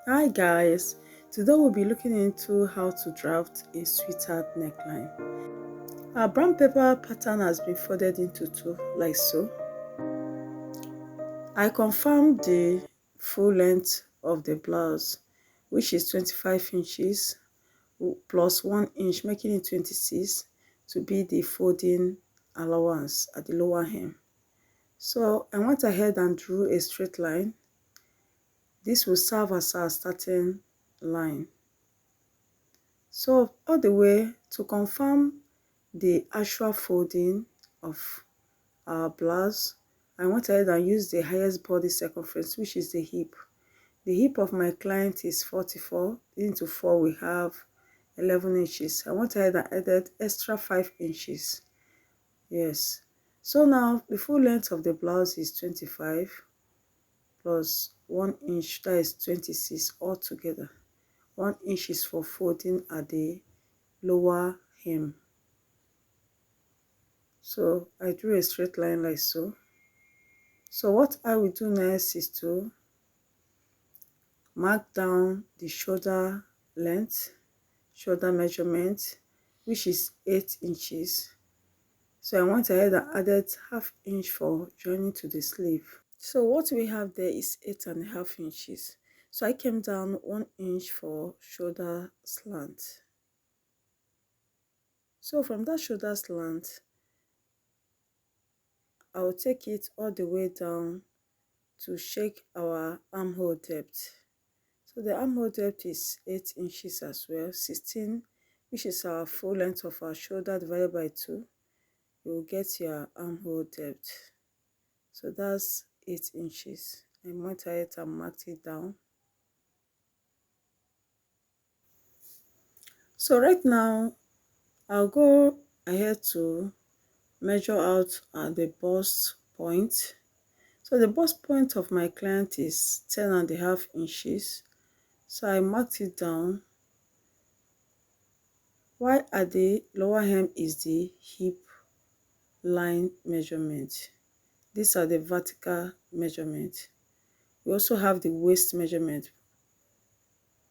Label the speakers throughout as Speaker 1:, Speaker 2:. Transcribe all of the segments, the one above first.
Speaker 1: Hi guys, today we'll be looking into how to draft a sweetheart neckline. Our brown paper pattern has been folded into two like so. I confirmed the full length of the blouse, which is 25 inches plus 1 inch, making it 26, to be the folding allowance at the lower hem. So I went ahead and drew a straight line. This will serve as our starting line. So all the way to confirm the actual folding of our blouse, I went ahead and used the highest body circumference, which is the hip. The hip of my client is 44. Into 4 we have 11 inches. I went ahead and added extra 5 inches. Yes. So now the full length of the blouse is 25 plus 1 inch, that is 26 altogether. 1 inch is for folding at the lower hem. So I drew a straight line like so. So what I will do next is to mark down the shoulder length, shoulder measurement, which is 8 inches. So I went ahead and added half inch for joining to the sleeve. So what we have there is 8.5 inches. So I came down 1 inch for shoulder slant. So from that shoulder slant, I will take it all the way down to check our armhole depth. So the armhole depth is 8 inches as well, 16, which is our full length of our shoulder divided by 2. You will get your armhole depth. So that's 8 inches. I went ahead and marked it down. So right now, I'll go ahead to measure out at the bust point. So the bust point of my client is 10.5 inches. So I marked it down. While at the lower hem is the hip line measurement. These are the vertical measurement. We also have the waist measurement.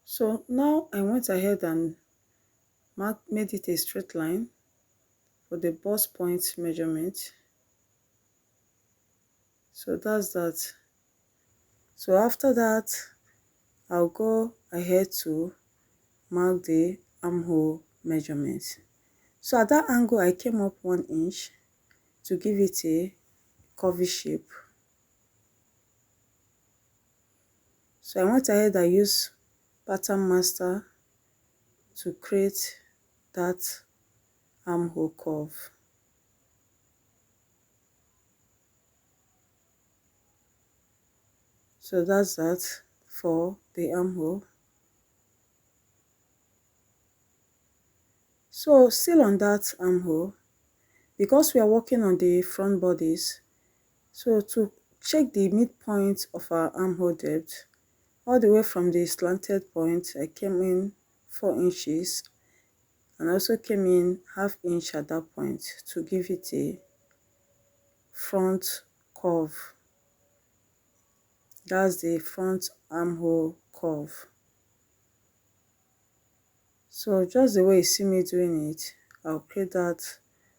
Speaker 1: So now I went ahead and made it a straight line for the bust point measurement. So that's that. So after that, I'll go ahead to mark the armhole measurement. So at that angle, I came up 1 inch to give it a curvy shape. So I went ahead and used Pattern Master to create that armhole curve. So that's that for the armhole. So still on that armhole, because we are working on the front bodice, so to check the midpoint of our armhole depth, all the way from the slanted point, I came in 4 inches and also came in half inch at that point to give it a front curve. That's the front armhole curve. So just the way you see me doing it, I'll create that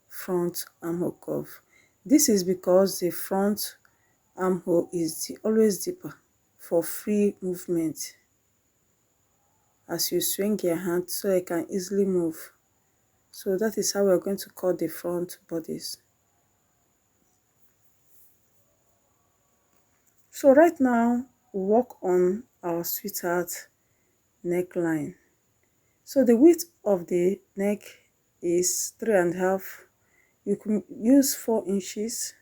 Speaker 1: front armhole curve. This is because the front armhole is always deeper for free movement. As you swing your hand, so it can easily move. So that is how we're going to cut the front bodice. So right now, we'll work on our sweetheart neckline. So the width of the neck is 3.5. You can use 4 inches.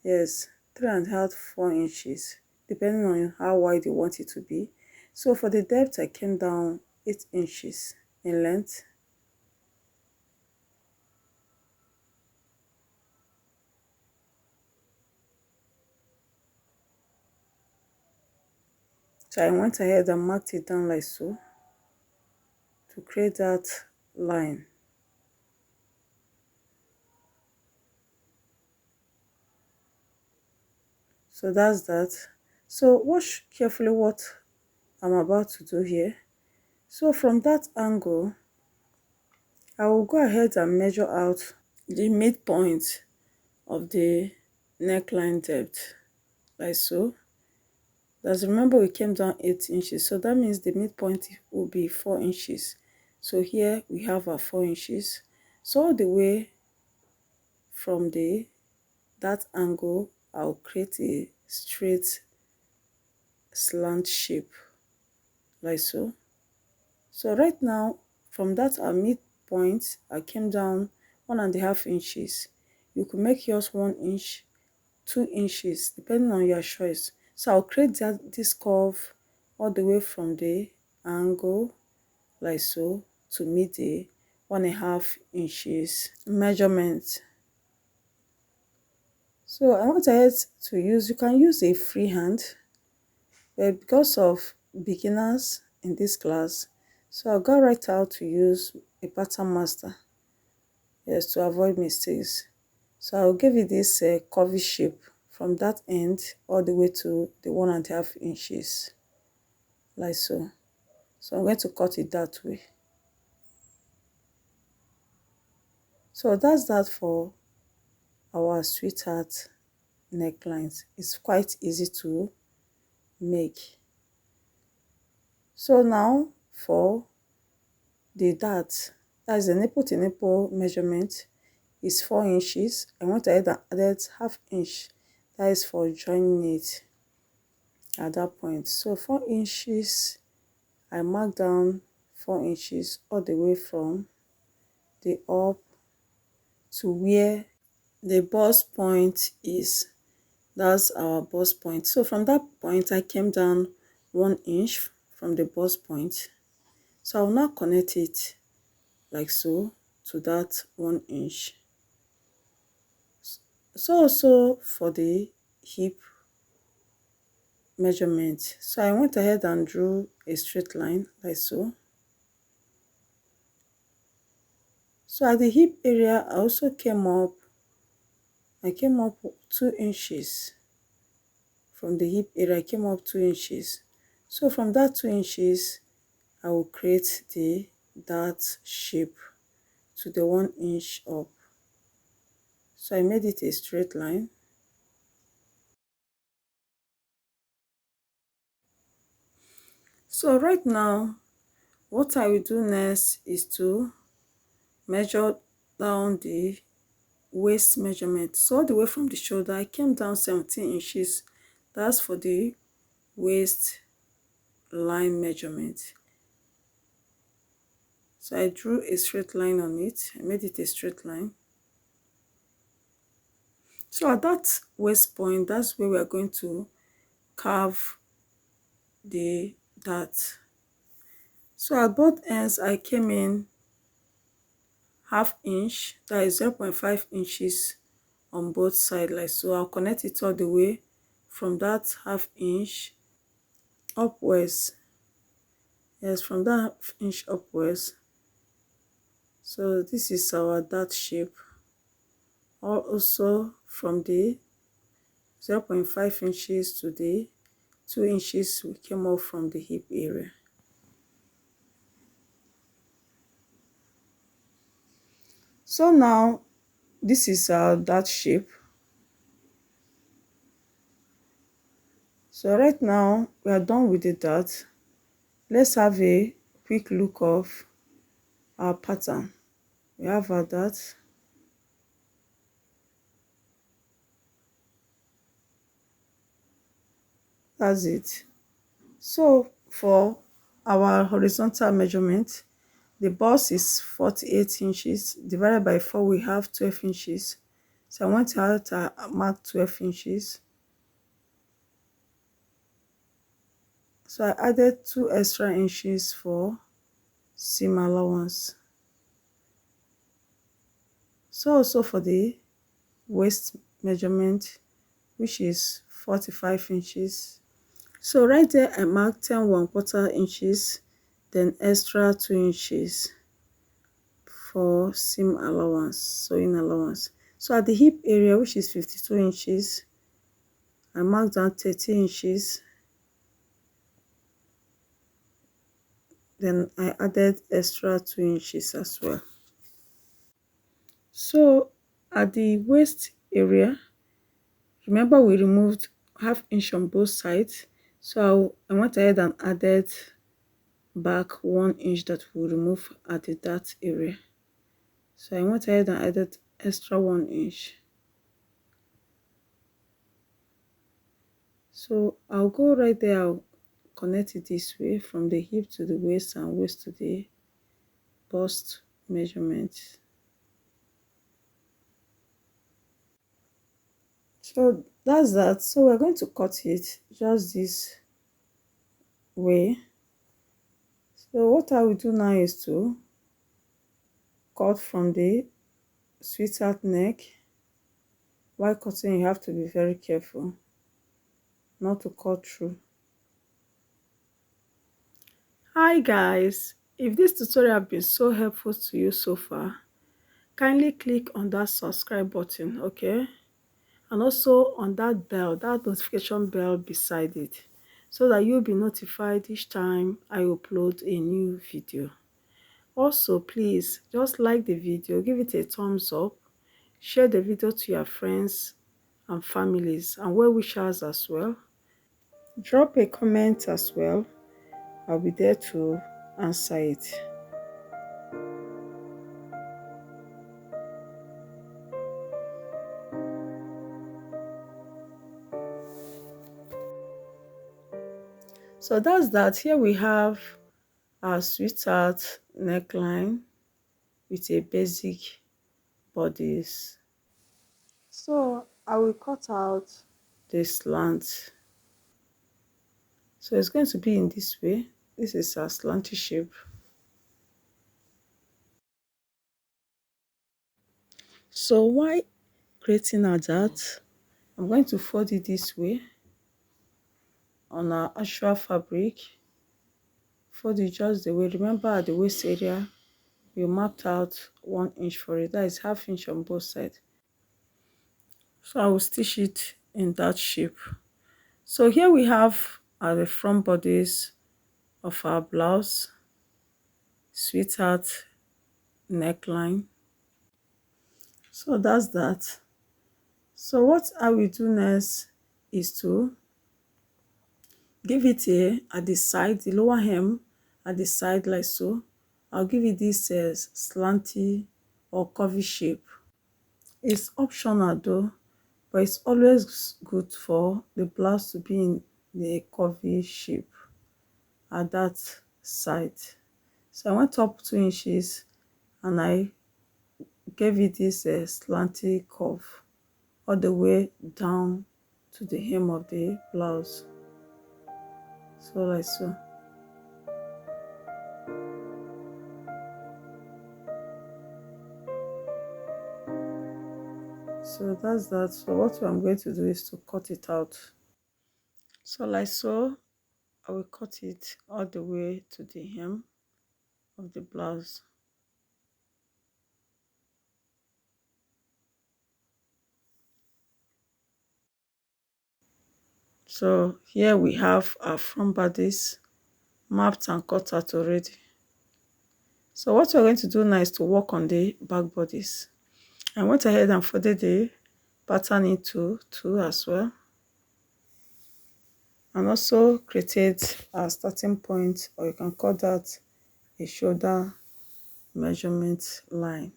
Speaker 1: Yes, 3.5, 4 inches, depending on how wide you want it to be. So for the depth, I came down 8 inches in length. So I went ahead and marked it down like so to create that line. So that's that. So watch carefully what I'm about to do here. So from that angle, I will go ahead and measure out the midpoint of the neckline depth, like so. As remember, we came down 8 inches, so that means the midpoint will be 4 inches. So here we have our 4 inches. So all the way from that angle, I'll create a straight slant shape, like so. So right now, from that our midpoint, I came down 1.5 inches. You could make yours 1 inch, 2 inches, depending on your choice. So I'll create this curve all the way from the angle, like so, to meet the 1.5 inches measurement. So I want to use, you can use a free hand, but because of beginners in this class, so I'll go right out to use a pattern master, yes, to avoid mistakes. So I'll give it this curvy shape from that end all the way to the 1.5 inches, like so. So I'm going to cut it that way. So that's that for our sweetheart necklines. It's quite easy to make. So now for the dart, that's the nipple to nipple measurement, is 4 inches. I went ahead and added ½ inch, that is for joining it at that point. So 4 inches, I mark down 4 inches all the way from the up to where the bust point is. That's our bust point. So from that point, I came down 1 inch from the bust point. So I'll now connect it like so to that 1 inch. So also for the hip measurement, so I went ahead and drew a straight line like so. So at the hip area, I also came up 2 inches. From the hip area, I came up 2 inches. So from that 2 inches, I will create the dart shape to the 1 inch up. So I made it a straight line. So right now, what I will do next is to measure down the waist measurement. So all the way from the shoulder, I came down 17 inches. That's for the waist line measurement. So I drew a straight line on it. I made it a straight line. So at that waist point, that's where we are going to carve the dart. So at both ends, I came in ½ inch, that is 0.5 inches on both sides, like so. I'll connect it all the way from that ½ inch upwards. Yes, from that ½ inch upwards. So this is our dart shape. Also from the 0.5 inches to the 2 inches we came up from the hip area. So now this is our dart shape. So right now we are done with the dart. Let's have a quick look of our pattern. We have our dart. That's it. So for our horizontal measurement, the bust is 48 inches. Divided by 4, we have 12 inches. So I went out to mark 12 inches. So I added 2 extra inches for seam allowance. So also for the waist measurement, which is 45 inches. So right there I marked 10 1/4 inches, then extra 2 inches for seam allowance, sewing allowance. So at the hip area, which is 52 inches, I marked down 30 inches. then I added extra 2 inches as well. So at the waist area, remember we removed ½ inch on both sides, so I went ahead and added back 1 inch that we'll remove at the dart area. So I went ahead and added extra 1 inch. So I'll go right there, I'll connect it this way from the hip to the waist and waist to the bust measurement. So that's that. So we're going to cut it just this way. So what I will do now is to cut from the sweetheart neck. While cutting, you have to be very careful not to cut through. Hi guys, if this tutorial has been so helpful to you so far, kindly click on that subscribe button, okay, and also on that bell, that notification bell beside it, so that you'll be notified each time I upload a new video. Also, please just like the video, give it a thumbs up, share the video to your friends and families and well wishers as well. Drop a comment as well. I'll be there to answer it. So that's that. Here we have our sweetheart neckline with a basic bodice. So I will cut out the slant. So it's going to be in this way. This is a slanty shape. So while creating our dart, I'm going to fold it this way on our actual fabric. Fold it just the way. Remember at the waist area, you mapped out 1 inch for it. That is ½ inch on both sides. So I will stitch it in that shape. So here we have the front bodice of our blouse, sweetheart neckline. So that's that. So what I will do next is to give it at the side, the lower hem at the side like so. I'll give it this slanty or curvy shape. It's optional though, but it's always good for the blouse to be in the curvy shape at that side. So I went up 2 inches and I gave it this slanty curve all the way down to the hem of the blouse. So like so. So that's that. So what I'm going to do is to cut it out. So like so, I will cut it all the way to the hem of the blouse. So here we have our front bodice mapped and cut out already. So what we're going to do now is to work on the back bodice. I went ahead and folded the pattern into two as well, and also created a starting point, or you can call that a shoulder measurement line.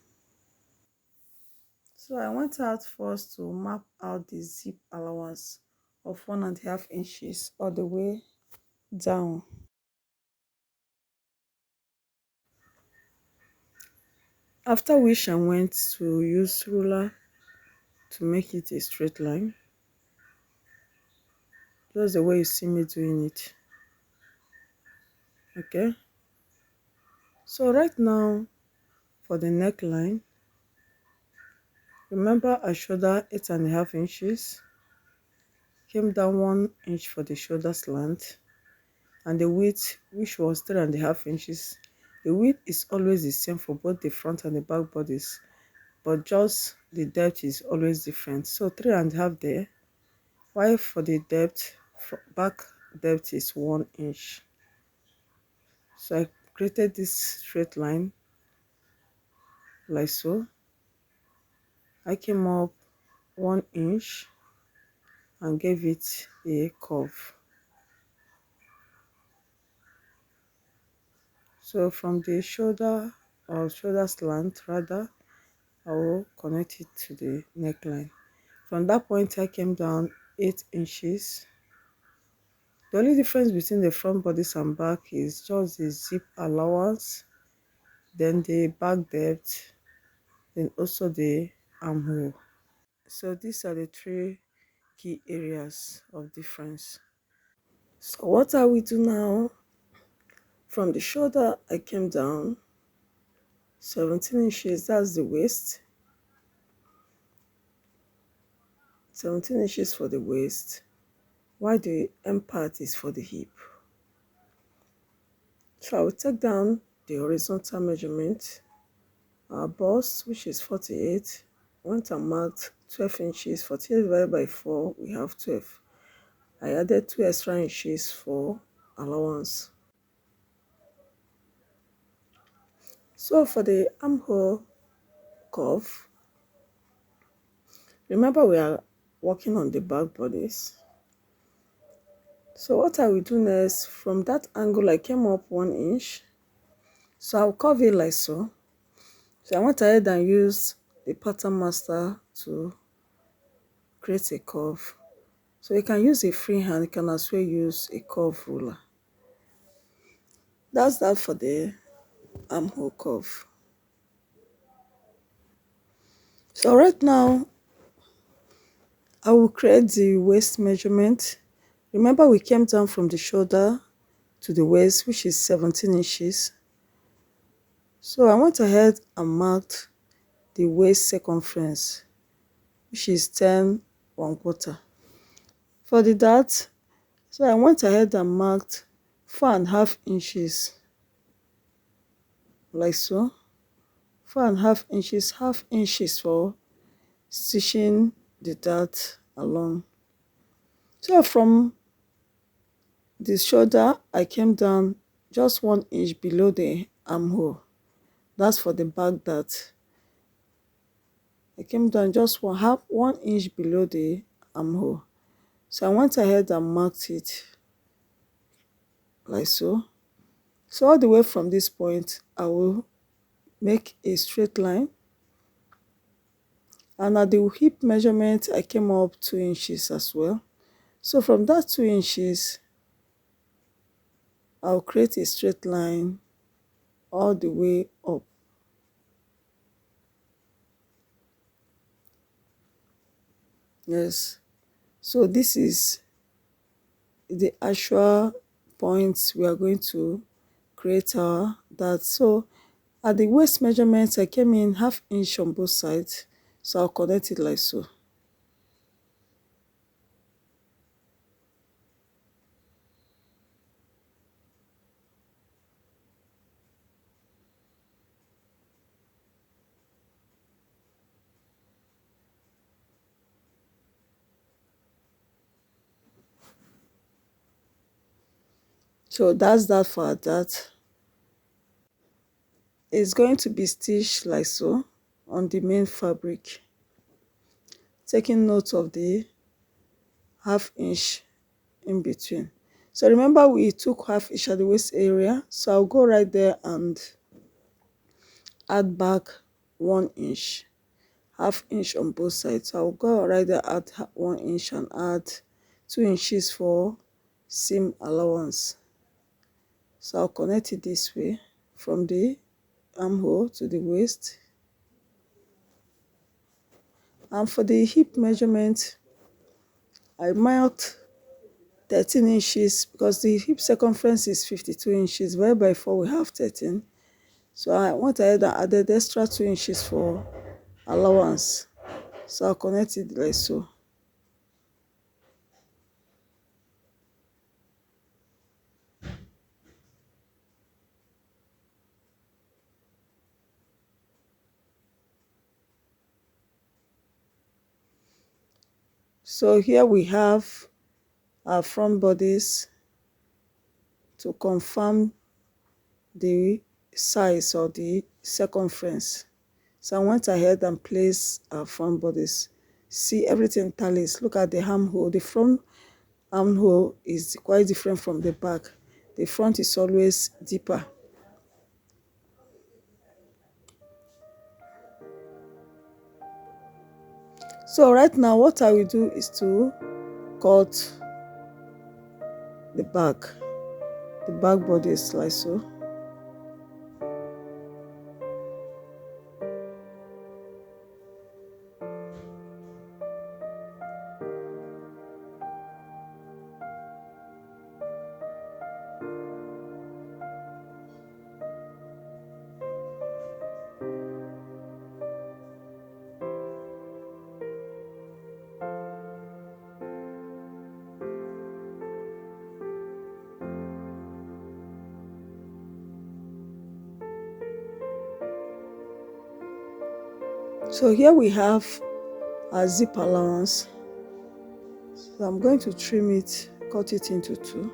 Speaker 1: So I went out first to map out the zip allowance of 1½ inches all the way down. After which I went to use ruler to make it a straight line. Just the way you see me doing it. Okay. So right now for the neckline, remember I shoulder 8½ inches, came down 1 inch for the shoulder slant, and the width, which was 3½ inches. The width is always the same for both the front and the back bodies, but just the depth is always different. So 3½ there, while for the depth, back depth is 1 inch. So I created this straight line like so. I came up 1 inch and gave it a curve. So from the shoulder or shoulder slant rather, I will connect it to the neckline. From that point I came down 8 inches. The only difference between the front bodice and back is just the zip allowance, then the back depth, then also the armhole. So these are the three key areas of difference. So what I will do now, from the shoulder I came down 17 inches, that's the waist. 17 inches for the waist, while the end part is for the hip. So I will take down the horizontal measurement. Our bust, which is 48, went and marked 12 inches. 48 divided by 4, we have 12. I added 2 extra inches for allowance. So for the armhole curve, remember we are working on the back bodice. So what I will do next, from that angle I came up 1 inch. So I'll curve it like so. So I went ahead and used the pattern master to create a curve. So you can use a free hand, you can as well use a curve ruler. That's that for the armhole curve. So right now, I will create the waist measurement. Remember we came down from the shoulder to the waist, which is 17 inches. So I went ahead and marked the waist circumference, which is 10 1/4. For the dart, so I went ahead and marked 4.5 inches, like so. 4.5 inches, half inches for stitching the dart along. So from the shoulder, I came down just 1 inch below the armhole. That's for the back dart. I came down just 1 inch below the armhole. So I went ahead and marked it like so. So all the way from this point, I will make a straight line. And at the hip measurement, I came up 2 inches as well. So from that 2 inches, I'll create a straight line all the way up. Yes. So this is the actual points we are going to create our dart. So at the waist measurement, I came in ½ inch on both sides. So I'll connect it like so. So that's that for our dart. It's going to be stitched like so on the main fabric, taking note of the ½ inch in between. So remember we took ½ inch at the waist area, so I'll go right there and add back 1 inch, ½ inch on both sides. So I'll go right there, add 1 inch and add 2 inches for seam allowance. So I'll connect it this way from the armhole to the waist. And for the hip measurement, I marked 13 inches because the hip circumference is 52 inches, whereby 4 we have 13. So I went ahead and added extra 2 inches for allowance. So I'll connect it like so. So here we have our front bodice to confirm the size or the circumference. So I went ahead and placed our front bodice. See, everything tallies. Look at the armhole. The front armhole is quite different from the back. The front is always deeper. So right now what I will do is to cut the back bodice like so. So here we have our zip allowance. So I'm going to trim it, cut it into two.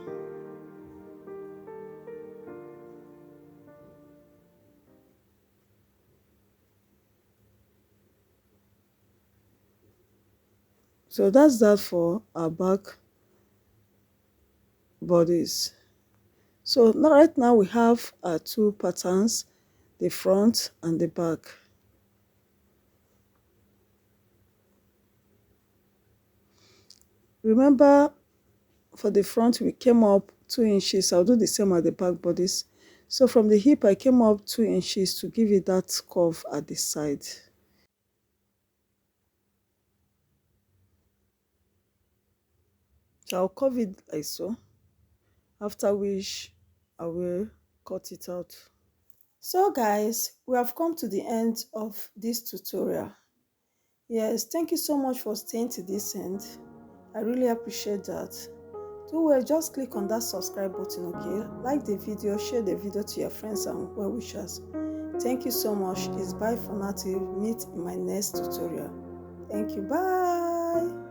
Speaker 1: So that's that for our back bodies. So now, right now we have our two patterns, the front and the back. Remember, for the front we came up 2 inches. I'll do the same at the back bodice. So from the hip I came up 2 inches to give it that curve at the side. So I'll curve it like so, after which I will cut it out. So guys, we have come to the end of this tutorial. Yes, thank you so much for staying to this end. I really appreciate that. Do well, just click on that subscribe button, okay? Like the video, share the video to your friends and well wishers. Thank you so much. It's bye for now till we meet in my next tutorial. Thank you. Bye.